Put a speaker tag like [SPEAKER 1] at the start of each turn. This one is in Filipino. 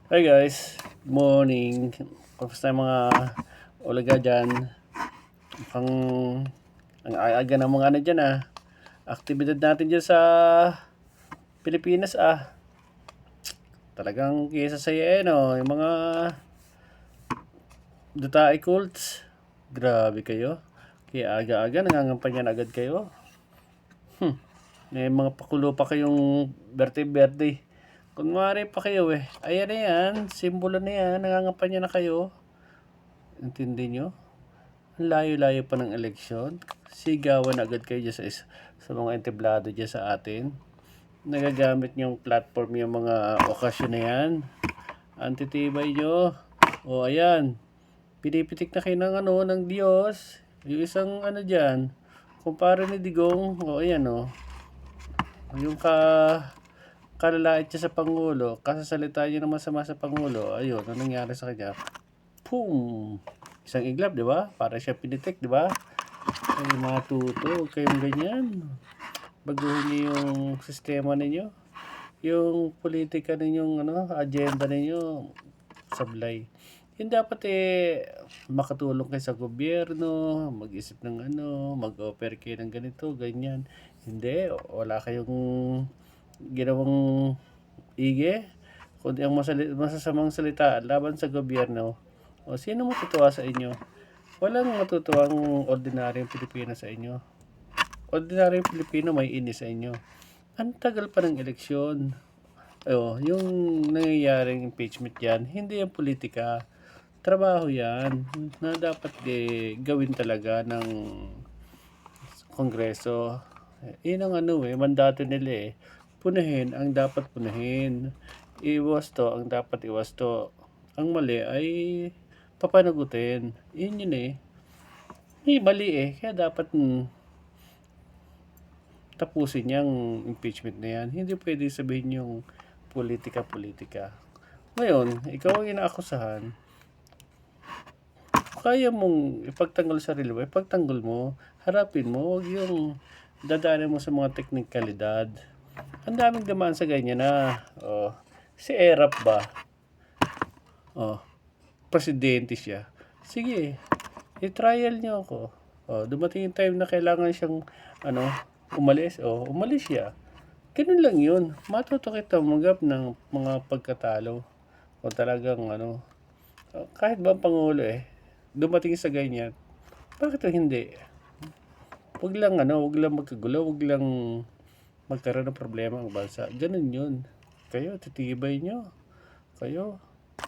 [SPEAKER 1] Hi guys, good morning. Kamusta yung mga ulaga dyan? Mukhang ang aga ng mga ano dyan aktibidad natin dyan sa Pilipinas Talagang kisa sa no, yung mga Dutae cults. Grabe kayo. Kaya aga-aga nangangampanyan agad kayo. May mga pakulo pa kayong birthday. Kunwari pa kayo Ayan na yan, simbolo na yan, nangangampanya na kayo. Intindi nyo? Ang layo-layo pa ng eleksyon. Sigawan agad kayo dyan sa mga entablado dyan sa atin. Nagagamit niyong platform yung mga okasyon na yan. Antitibay nyo. O ayan. Pinipitik na kayo ng Diyos. Yung isang dyan. Kumpara ni Digong. O ayan Yung kalalait siya sa Pangulo. Kasasalita niya naman masama sa Pangulo. Ayun. Ano nangyari sa kanya? Boom! Isang iglap, di ba? Para siya pinitik, di ba? Ay, matuto. Huwag kayong ganyan. Baguhin niyo yung sistema ninyo. Yung politika ninyong agenda ninyo, sablay. Yung dapat makatulong kayo sa gobyerno, mag-isip ng mag-offer kayo ng ganito, ganyan. Hindi, wala kayong ginawang ige. Kundi ang masasamang salita laban sa gobyerno. O sino matutuwa sa inyo? Walang matutuwang ordinaryong Pilipino sa inyo. Ordinaryong Pilipino may inis sa inyo. Ang tagal pa ng eleksyon. Yung nangyayaring impeachment yan, hindi yung politika. Trabaho yan na dapat gawin talaga ng Kongreso. Yun ang mandato nila Punahin ang dapat punahin. Iwas to ang dapat iwas to. Ang mali ay papanagutin. Yun mali Kaya dapat tapusin yung impeachment na yan. Hindi pwede sabihin yung politika. Ngayon, ikaw ang inaakusahan. Kaya mong ipagtanggol sarili mo, ipagtanggol mo, harapin mo, huwag yung dadaanin mo sa mga teknikalidad. Ang daming dumaan sa ganyan si Erap ba? Presidente siya. Sige, i-trial niyo ako. Dumating yung time na kailangan siyang umalis. Umalis siya. Ganun lang yun. Matuto kita tumanggap ng mga pagkatalo. O talagang kahit ba ang Pangulo dumating sa ganyan, bakit hindi? Huwag lang magkagulo, huwag lang magkaroon ng problema ang bansa. Ganun yun. Kayo, titibay nyo. Kayo,